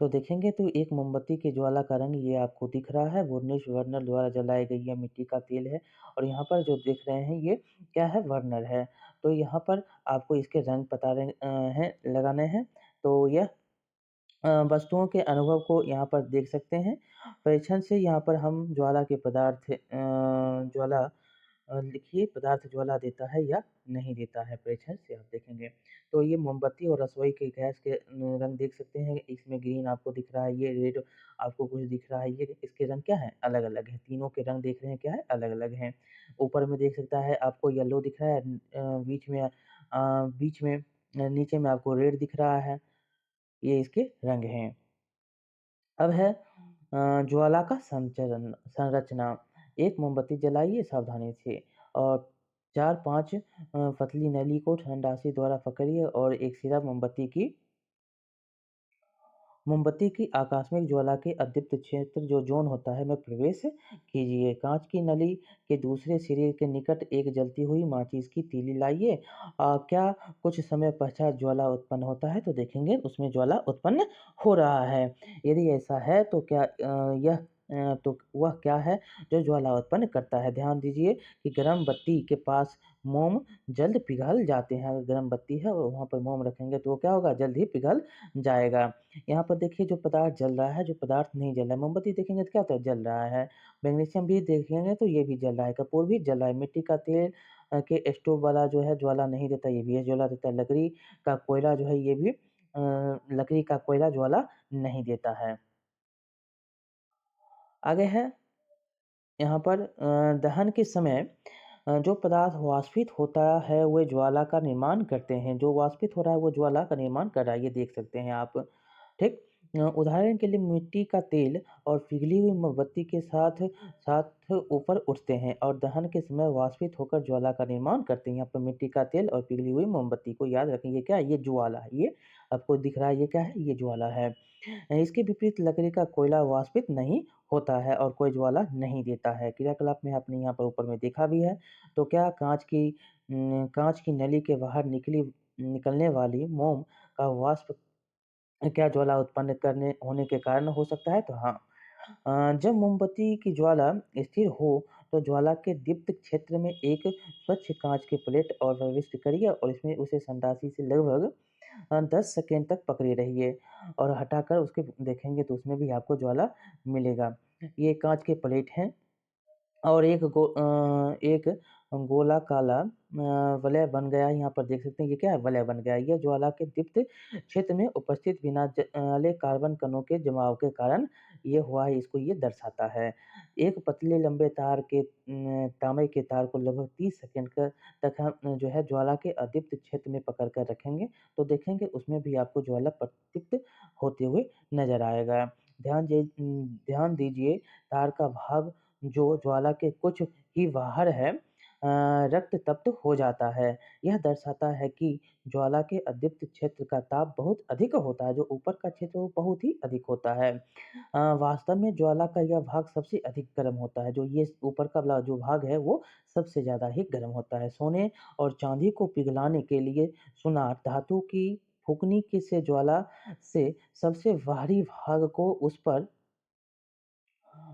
तो देखेंगे तो एक मोमबत्ती की ज्वाला का रंग ये आपको दिख रहा है, वुरनिश बर्नर द्वारा जलाई गई यह मिट्टी का तेल है और यहाँ पर जो देख रहे हैं ये क्या है? बर्नर है। तो यहाँ पर आपको इसके रंग पता हैं लगाने हैं। तो यह वस्तुओं के अनुभव को यहाँ पर देख सकते हैं। परीक्षण से यहाँ पर हम ज्वाला के पदार्थ ज्वाला लिखिए पदार्थ ज्वाला देता है या नहीं देता है, परीक्षण से आप देखेंगे। तो ये मोमबत्ती और रसोई के गैस के रंग देख सकते हैं, इसमें ग्रीन आपको दिख रहा है, ये रेड आपको कुछ दिख रहा है, ये इसके रंग क्या हैं? अलग-अलग हैं। तीनों के रंग देख रहे हैं क्या है? अलग-अलग हैं। ऊपर में देख सकता है आपको येलो दिख रहा है, बीच में नीचे में आपको रेड दिख रहा है, ये इसके रंग हैं। अब है ज्वाला का संरचना। एक मोमबत्ती जलाइए सावधानी से और 4-5 पतली नली को ठंडासी द्वारा पकड़िए और एक सिरा मोमबत्ती की आकस्मिक ज्वाला के अदीप्त क्षेत्र जो ज़ोन होता है में प्रवेश कीजिए। काँच की नली के दूसरे सिरे के निकट एक जलती हुई माचिस की तीली लाइए। क्या कुछ समय पश्चात ज्वाला उत्पन्न होता है? तो देखेंगे उसमें ज्वाला उत्पन्न हो रहा है। यदि ऐसा है तो तो वह क्या है जो ज्वाला उत्पन्न करता है? ध्यान दीजिए कि गर्म बत्ती के पास मोम जल्द पिघल जाते हैं। अगर गर्म बत्ती है और वहाँ पर मोम रखेंगे तो वो क्या होगा? जल्द ही पिघल जाएगा। यहाँ पर देखिए जो पदार्थ जल रहा है, जो पदार्थ नहीं जल रहा है। मोमबत्ती देखेंगे तो क्या होता है? जल रहा है। मैग्नीशियम भी देखेंगे तो ये भी जल रहा है, कपूर भी जल रहा है। मिट्टी का तेल के स्टोव वाला जो है ज्वाला नहीं देता, ये भी ज्वाला देता है। लकड़ी का कोयला जो है ये भी लकड़ी का कोयला ज्वाला नहीं देता है। आगे है यहाँ पर दहन के समय जो पदार्थ वाष्पित होता है, वह ज्वाला का निर्माण करते हैं। जो वाष्पित हो रहा है, वो ज्वाला का निर्माण कर रहा है, ये देख सकते हैं आप। ठीक? उदाहरण के लिए मिट्टी का तेल और पिघली हुई मोमबत्ती के साथ साथ ऊपर उठते हैं और दहन के समय वाष्पित होकर ज्वाला का निर्माण करते हैं। यहाँ पर मिट्टी का तेल और पिघली हुई मोमबत्ती को याद रखें, ये क्या है? ये ज्वाला है। ये आपको दिख रहा है, ये क्या है? ये ज्वाला है। इसके विपरीत लकड़ी का कोयला वाष्पित नहीं होता है और कोई ज्वाला नहीं देता है। क्रियाकलाप में आपने यहाँ पर ऊपर में देखा भी है। तो क्या काँच की नली के बाहर निकलने वाली मोम का वाष्प क्या ज्वाला उत्पन्न करने होने के कारण हो सकता है? तो हाँ। जब मोमबत्ती की ज्वाला स्थिर हो, तो ज्वाला के दीप्त क्षेत्र में एक स्वच्छ काँच की प्लेट और प्रविष्ट करिए और इसमें उसे संडासी से लगभग 10 सेकंड तक पकड़े रहिए और हटाकर उसके देखेंगे तो उसमें भी आपको ज्वाला मिलेगा। ये काँच के प्लेट हैं और एक गोला काला वलय बन गया है, यहाँ पर देख सकते हैं ये क्या है? वलय बन गया है। ये ज्वाला के दीप्त क्षेत्र में उपस्थित बिना जले कार्बन कणों के जमाव के कारण ये हुआ है, इसको ये दर्शाता है। एक पतले लंबे तांबे के तार को लगभग 30 सेकंड तक हम जो है ज्वाला के अदीप्त क्षेत्र में पकड़ कर रखेंगे, तो देखेंगे उसमें भी आपको ज्वाला प्रदीप्त होते हुए नज़र आएगा। ध्यान दीजिए तार का भाग जो ज्वाला के कुछ ही बाहर है रक्त तप्त हो जाता है। यह दर्शाता है कि ज्वाला के अदीप्त क्षेत्र का ताप बहुत अधिक होता है, जो ऊपर का क्षेत्र वो बहुत ही अधिक होता है। वास्तव में ज्वाला का यह भाग सबसे अधिक गर्म होता है, जो ये ऊपर का वाला जो भाग है वो सबसे ज़्यादा ही गर्म होता है। सोने और चांदी को पिघलाने के लिए सुनार धातु की फूंकनी की से ज्वाला से सबसे बाहरी भाग को उस पर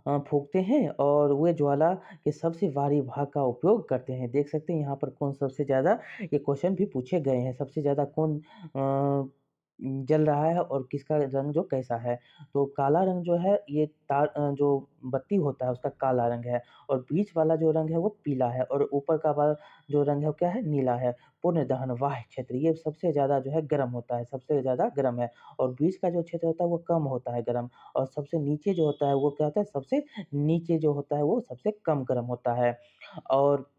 फूँकते हैं और वे ज्वाला के सबसे भारी भाग का उपयोग करते हैं। देख सकते हैं यहाँ पर कौन सबसे ज़्यादा ये क्वेश्चन भी पूछे गए हैं, सबसे ज़्यादा कौन जल रहा है और किसका रंग जो कैसा है। तो काला रंग जो है ये जो बत्ती होता है उसका काला रंग है और बीच वाला जो रंग है वो पीला है और ऊपर का वाला जो रंग है वो क्या है? नीला है। पूर्ण दहन वाह्य क्षेत्र ये सबसे ज़्यादा जो है गर्म होता है, सबसे ज़्यादा गर्म है और बीच का जो क्षेत्र होता है वो कम होता है गर्म। और सबसे नीचे जो होता है वो क्या होता है? सबसे नीचे जो होता है वो सबसे कम गर्म होता है। और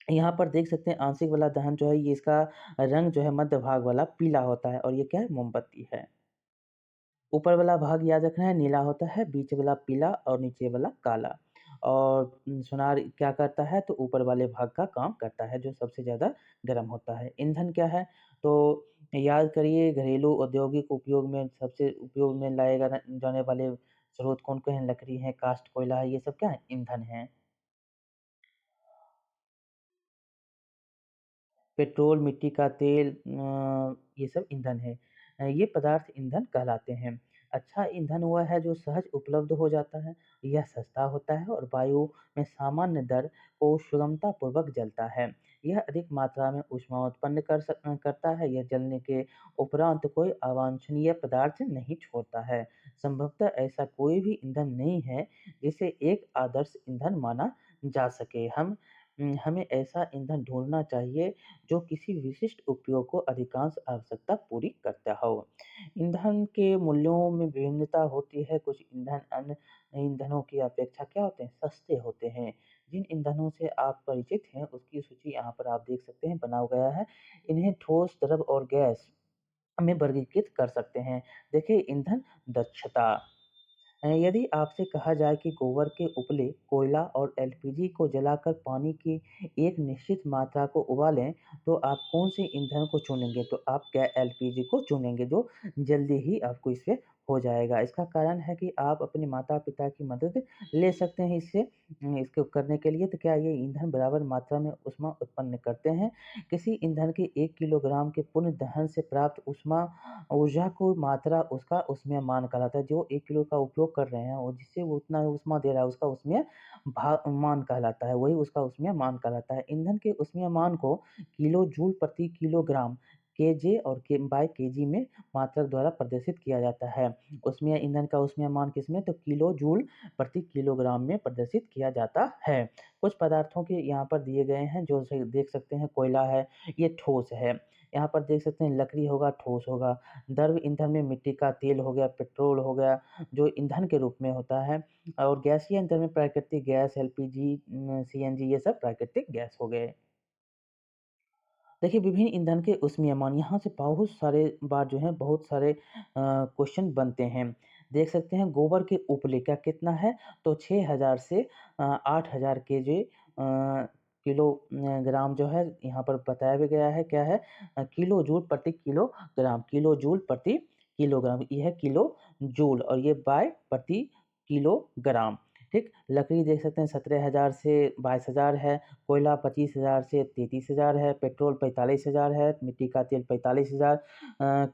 यहाँ पर देख सकते हैं आंशिक वाला दहन जो है ये इसका रंग जो है मध्य भाग वाला पीला होता है और ये क्या है? मोमबत्ती है। ऊपर वाला भाग याद रखना है नीला होता है, बीच वाला पीला और नीचे वाला काला। और सुनार क्या करता है? तो ऊपर वाले भाग का काम करता है जो सबसे ज़्यादा गर्म होता है। ईंधन क्या है? तो याद करिए घरेलू औद्योगिक उपयोग में सबसे उपयोग में लाए जाने वाले स्रोत कौन-कौन हैं? लकड़ी है, काष्ठ कोयला है, ये सब क्या है? ईंधन है। पेट्रोल, मिट्टी का तेल ये सब ईंधन है। ये पदार्थ ईंधन कहलाते हैं। अच्छा ईंधन वह है जो सहज उपलब्ध हो जाता है, यह सस्ता होता है और वायु में सामान्य दर को सुगमतापूर्वक जलता है। यह अधिक मात्रा में ऊष्मा उत्पन्न करता है, यह जलने के उपरांत कोई अवांछनीय पदार्थ नहीं छोड़ता है। संभवतः ऐसा कोई भी ईंधन नहीं है जिसे एक आदर्श ईंधन माना जा सके। हमें ऐसा ईंधन ढूँढना चाहिए जो किसी विशिष्ट उपयोग को अधिकांश आवश्यकता पूरी करता हो। ईंधन के मूल्यों में विभिन्नता होती है, कुछ ईंधन अन्य ईंधनों की अपेक्षा क्या होते हैं? सस्ते होते हैं। जिन ईंधनों से आप परिचित हैं, उसकी सूची यहाँ पर आप देख सकते हैं बना गया है। इन्हें ठोस, द्रव और गैस में वर्गीकृत कर सकते हैं। देखिए ईंधन दक्षता। यदि आपसे कहा जाए कि गोबर के उपले, कोयला और एलपीजी को जलाकर पानी की एक निश्चित मात्रा को उबालें, तो आप कौन से ईंधन को चुनेंगे? तो आप क्या एलपीजी को चुनेंगे जो जल्दी ही आपको इससे हो जाएगा। इसका कारण है कि आप अपने माता-पिता की मदद ले सकते हैं इससे इसको करने के लिए। तो क्या ये ईंधन बराबर मात्रा में ऊष्मा उत्पन्न करते हैं? किसी ईंधन के 1 किलोग्राम के पुनः दहन से प्राप्त ऊर्जा को मात्रा उसका उसमें मान कहलाता है। जो 1 किलो का उपयोग कर रहे हैं और जिससे वो उतना ऊष्मा दे रहा है उसका उसमें मान कहलाता है, वही उसका उसमें मान कहलाता है। ईंधन के उसमें मान को किलो जूल प्रति किलोग्राम केजे और बाय केजी में मात्रक द्वारा प्रदर्शित किया जाता है। उसमें ईंधन का उसमें मान किसमें? तो किलो जूल प्रति किलोग्राम में प्रदर्शित किया जाता है। कुछ पदार्थों के यहाँ पर दिए गए हैं जो देख सकते हैं कोयला है, ये ठोस है। यहाँ पर देख सकते हैं लकड़ी होगा, ठोस होगा। द्रव ईंधन में मिट्टी का तेल हो गया, पेट्रोल हो गया, जो ईंधन के रूप में होता है और गैसीय ईंधन में प्राकृतिक गैस, एलपीजी, सीएनजी ये सब प्राकृतिक गैस हो गए। देखिए विभिन्न ईंधन के ऊष्मीयमान यहाँ से बहुत सारे बार जो है बहुत सारे क्वेश्चन बनते हैं। देख सकते हैं गोबर के उपले का कितना है? तो 6000 से 8000 केजी किलो ग्राम जो है यहाँ पर बताया भी गया है क्या है? किलो जूल प्रति किलोग्राम, किलो जूल प्रति किलोग्राम, ये है किलो जूल और ये बाय प्रति किलोग्राम। ठीक, लकड़ी देख सकते हैं 17,000 से 22,000 है, कोयला 25,000 से 33,000 है, पेट्रोल 45,000 है, मिट्टी का तेल 45,000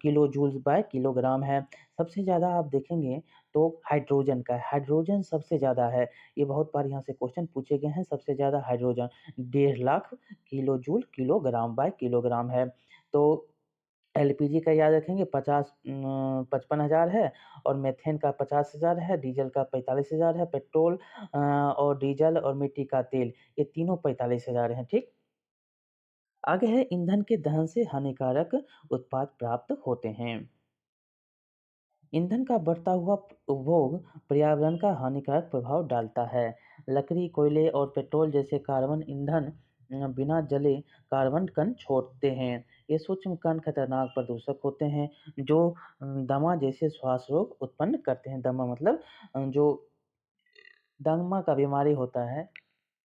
किलो जूल्स बाय किलोग्राम है। सबसे ज़्यादा आप देखेंगे तो हाइड्रोजन का है, हाइड्रोजन सबसे ज़्यादा है। ये बहुत बार यहाँ से क्वेश्चन पूछे गए हैं, सबसे ज़्यादा hydrogen 1.5 lakh kilo joule kilogram by kilogram है। तो एलपीजी का याद रखेंगे 55,000 है और मीथेन का 50,000 है, डीज़ल का 45,000 है, पेट्रोल और डीज़ल और मिट्टी का तेल ये तीनों 45,000 हैं, ठीक? आगे है ईंधन के दहन से हानिकारक उत्पाद प्राप्त होते हैं। ईंधन का बढ़ता हुआ उपभोग पर्यावरण का हानिकारक प्रभाव डालता है। लकड़ी, कोयले और पेट्रोल जैसे कार्बन ईंधन बिना जले कार्बन कण छोड़ते हैं। ये सूक्ष्म कण खतरनाक प्रदूषक होते हैं जो दमा जैसे श्वास रोग उत्पन्न करते हैं। दमा मतलब जो दमा का बीमारी होता है,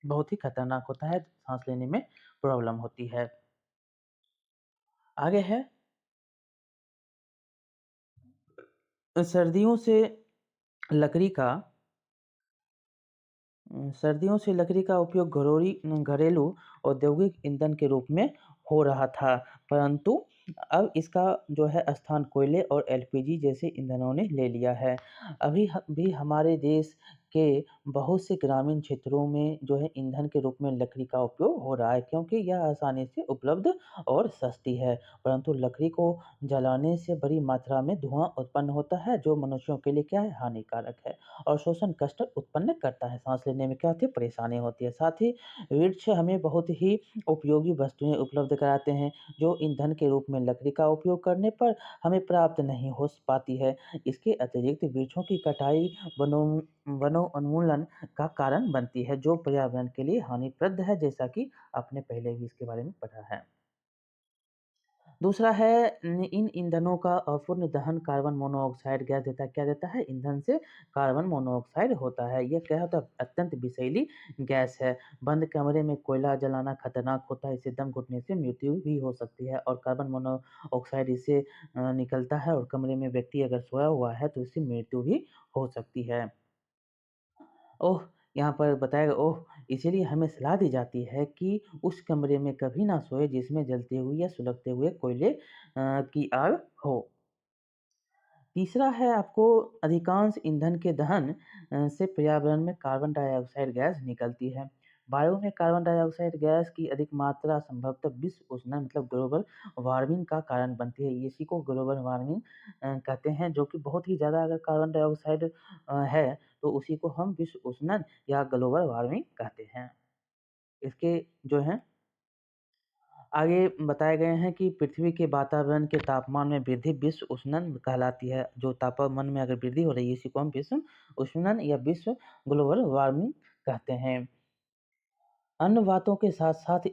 बहुत ही खतरनाक होता है, सांस लेने में प्रॉब्लम होती है। आगे है सर्दियों से लकड़ी का सर्दियों से लकड़ी का उपयोग घरेलू औद्योगिक ईंधन के रूप में हो रहा था, परंतु अब इसका जो है स्थान कोयले और एलपीजी जैसे ईंधनों ने ले लिया है। अभी भी हमारे देश के बहुत से ग्रामीण क्षेत्रों में जो है ईंधन के रूप में लकड़ी का उपयोग हो रहा है क्योंकि यह आसानी से उपलब्ध और सस्ती है। परंतु लकड़ी को जलाने से बड़ी मात्रा में धुआं उत्पन्न होता है जो मनुष्यों के लिए क्या है? हानिकारक है। और श्वसन कष्ट उत्पन्न करता है, साँस लेने में क्या होती है? परेशानी होती है। साथ ही वृक्ष हमें बहुत ही उपयोगी वस्तुएँ उपलब्ध कराते हैं, जो ईंधन के रूप में लकड़ी का उपयोग करने पर हमें प्राप्त नहीं हो पाती है। इसके अतिरिक्त वृक्षों की कटाई वनोन्मूलन का कारण बनती है, जो पर्यावरण के लिए हानिप्रद है, जैसा कि आपने पहले भी इसके बारे में पढ़ा है। दूसरा है इन ईंधनों का अपूर्ण दहन कार्बन मोनोऑक्साइड गैस देता है। क्या देता है? ईंधन से कार्बन मोनोऑक्साइड होता है। ये क्या होता है? अत्यंत विषैली गैस है। बंद कमरे में कोयला जलाना खतरनाक होता है। इससे दम घुटने से मृत्यु भी हो सकती है और कार्बन मोनोऑक्साइड इससे निकलता है और कमरे में व्यक्ति अगर सोया हुआ है तो इससे मृत्यु भी हो सकती है। ओह! यहाँ पर बताया गया ओह! इसीलिए हमें सलाह दी जाती है कि उस कमरे में कभी ना सोएँ जिसमें जलते हुए या सुलगते हुए कोयले की आग हो। तीसरा है आपको अधिकांश ईंधन के दहन से पर्यावरण में कार्बन डाइऑक्साइड गैस निकलती है। वायु में कार्बन डाइऑक्साइड गैस की अधिक मात्रा संभवतः विश्व उष्णन मतलब ग्लोबल वार्मिंग का कारण बनती है। इसी को ग्लोबल वार्मिंग कहते हैं जो कि बहुत ही ज़्यादा अगर कार्बन डाइऑक्साइड है तो उसी को हम विश्व उष्णन या ग्लोबल वार्मिंग कहते हैं। इसके जो हैं आगे बताए गए हैं कि पृथ्वी के वातावरण के तापमान में वृद्धि विश्व उष्णन कहलाती है। जो तापमान में अगर वृद्धि हो रही है इसी को हम विश्व उष्णन या विश्व ग्लोबल वार्मिंग कहते हैं। अन्य बातों के साथ-साथ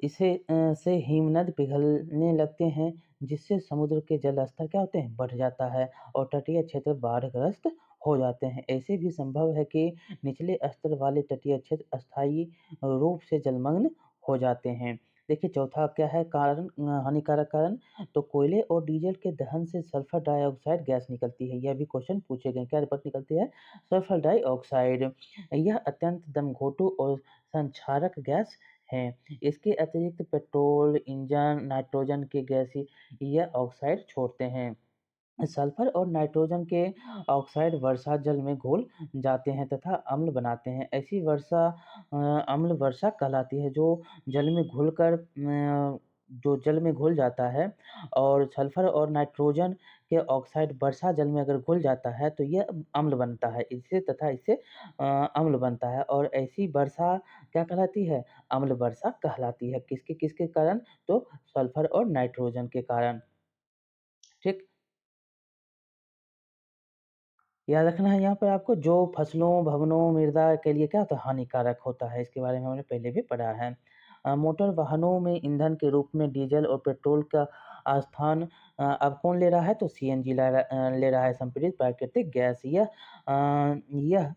से हिमनद पिघलने लगते हैं जिससे समुद्र के जल स्तर क्या होते हैं बढ़ जाता है और तटीय क्षेत्र बाढ़ग्रस्त हो जाते हैं। ऐसे भी संभव है कि निचले स्तर वाले तटीय क्षेत्र अस्थायी रूप से जलमग्न हो जाते हैं। देखिए चौथा क्या है कारण हानिकारक कारण तो कोयले और डीजल के दहन से सल्फर डाइऑक्साइड गैस निकलती है। यह भी क्वेश्चन पूछे गए क्या रिपोर्ट निकलती है सल्फर डाइऑक्साइड। यह अत्यंत दमघोटू और संक्षारक गैस है। इसके अतिरिक्त पेट्रोल, इंजन, नाइट्रोजन के गैसीय ऑक्साइड छोड़ते हैं। सल्फर और नाइट्रोजन के ऑक्साइड वर्षा जल में घुल जाते हैं तथा अम्ल बनाते हैं। ऐसी वर्षा अम्ल वर्षा कहलाती है जल में घुलकर जो जल में घुल जाता है और सल्फर और नाइट्रोजन के ऑक्साइड वर्षा जल में अगर घुल जाता है तो ये अम्ल बनता है। इससे अम्ल बनता है और ऐसी वर्षा क्या कहलाती है? अम्ल वर्षा कहलाती है। किसके कारण? तो सल्फर और नाइट्रोजन के कारण। ठीक? याद रखना है यहाँ पर आपको जो फसलों, भवनों, मृदा के लिए क्या होता है हानिकारक होता है, इसके बारे में हमने पहले भी पढ़ा है। मोटर वाहनों में ईंधन के रूप में डीज़ल और पेट्रोल का स्थान अब कौन ले रहा है? तो सीएनजी ले रहा है संपीड़ित प्राकृतिक गैस। यह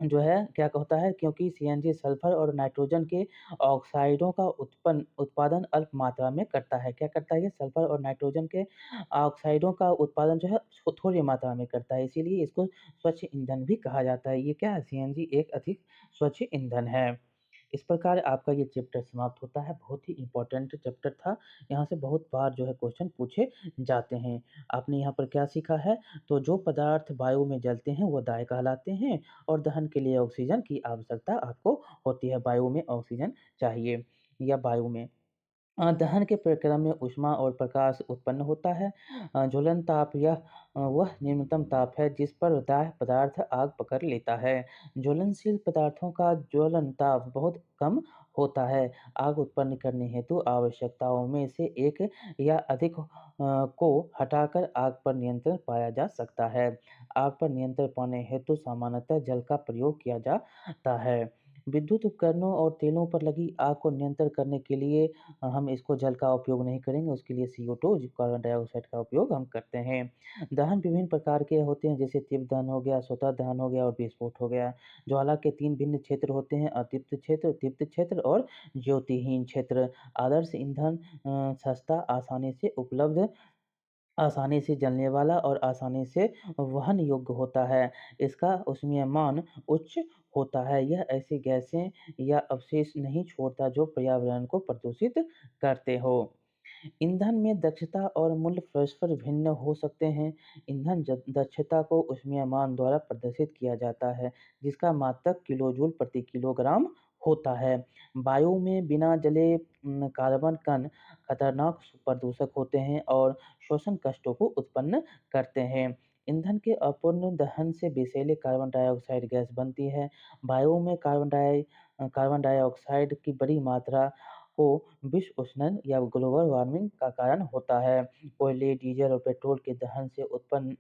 जो है क्या होता है क्योंकि सीएनजी सल्फर और नाइट्रोजन के ऑक्साइडों का उत्पादन अल्प मात्रा में करता है। क्या करता है ये? सल्फर और नाइट्रोजन के ऑक्साइडों का उत्पादन जो है थोड़ी मात्रा में करता है, इसीलिए इसको स्वच्छ ईंधन भी कहा जाता है। ये क्या है? सीएनजी एक अधिक स्वच्छ ईंधन है। इस प्रकार आपका ये चैप्टर समाप्त होता है। बहुत ही इम्पोर्टेंट चैप्टर था। यहाँ से बहुत बार जो है क्वेश्चन पूछे जाते हैं। आपने यहाँ पर क्या सीखा है? तो जो पदार्थ वायु में जलते हैं वो दाह्य कहलाते हैं और दहन के लिए ऑक्सीजन की आवश्यकता आपको होती है। वायु में ऑक्सीजन चाहिए या वायु में दहन के प्रक्रिया में ऊष्मा और प्रकाश उत्पन्न होता है। ज्वलन ताप वह निम्नतम ताप है जिस पर दाह्य पदार्थ आग पकड़ लेता है। ज्वलनशील पदार्थों का ज्वलन ताप बहुत कम होता है। आग उत्पन्न करने हेतु आवश्यकताओं में से एक या अधिक को हटाकर आग पर नियंत्रण पाया जा सकता है। आग पर नियंत्रण पाने हेतु सामान्यतः जल का प्रयोग किया जाता है। विद्युत उपकरणों और तेलों पर लगी आग को नियंत्रण करने के लिए हम इसको जल का उपयोग नहीं करेंगे, उसके लिए CO2 जो कार्बन डाइऑक्साइड का उपयोग हम करते हैं। दहन विभिन्न प्रकार के होते हैं जैसे तीव्र दहन हो गया, स्वतः दहन हो गया और विस्फोट हो गया। ज्वाला के 3 भिन्न क्षेत्र होते हैं अतृप्त क्षेत्र, तृप्त क्षेत्र और ज्योतिहीन क्षेत्र। आदर्श ईंधन सस्ता, आसानी से जलने वाला और आसानी से वहन योग्य होता है। इसका ऊष्मीयमान उच्च होता है। यह ऐसी गैसें या अवशेष नहीं छोड़ता जो पर्यावरण को प्रदूषित करते हो। ईंधन में दक्षता और मूल्य परस्पर भिन्न हो सकते हैं। ईंधन दक्षता को ऊष्मीयमान द्वारा प्रदर्शित किया जाता है, जिसका मात्रक किलोजूल प्रति किलोग्राम होता है। वायु में बिना जले कार्बन कण खतरनाक प्रदूषक होते हैं और श्वसन कष्टों को उत्पन्न करते हैं। ईंधन के अपूर्ण दहन से विषैले कार्बन डाइऑक्साइड गैस बनती है। वायु में कार्बन डाइऑक्साइड की बड़ी मात्रा को विश्व उष्णन या ग्लोबल वार्मिंग का कारण होता है। कोयले, डीजल और पेट्रोल के दहन से उत्पन्न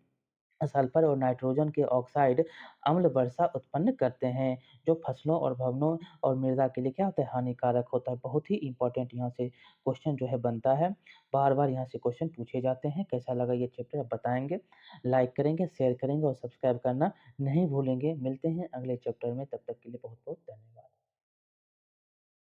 सल्फर और नाइट्रोजन के ऑक्साइड अम्ल वर्षा उत्पन्न करते हैं, जो फसलों और भवनों और मृदा के लिए क्या होता है हानिकारक होता है। बहुत ही इंपॉर्टेंट यहाँ से क्वेश्चन जो है बनता है। बार-बार यहाँ से क्वेश्चन पूछे जाते हैं। कैसा लगा ये चैप्टर आप बताएँगे, लाइक करेंगे, शेयर करेंगे और सब्सक्राइब करना नहीं भूलेंगे। मिलते हैं अगले चैप्टर में, तब तक के लिए बहुत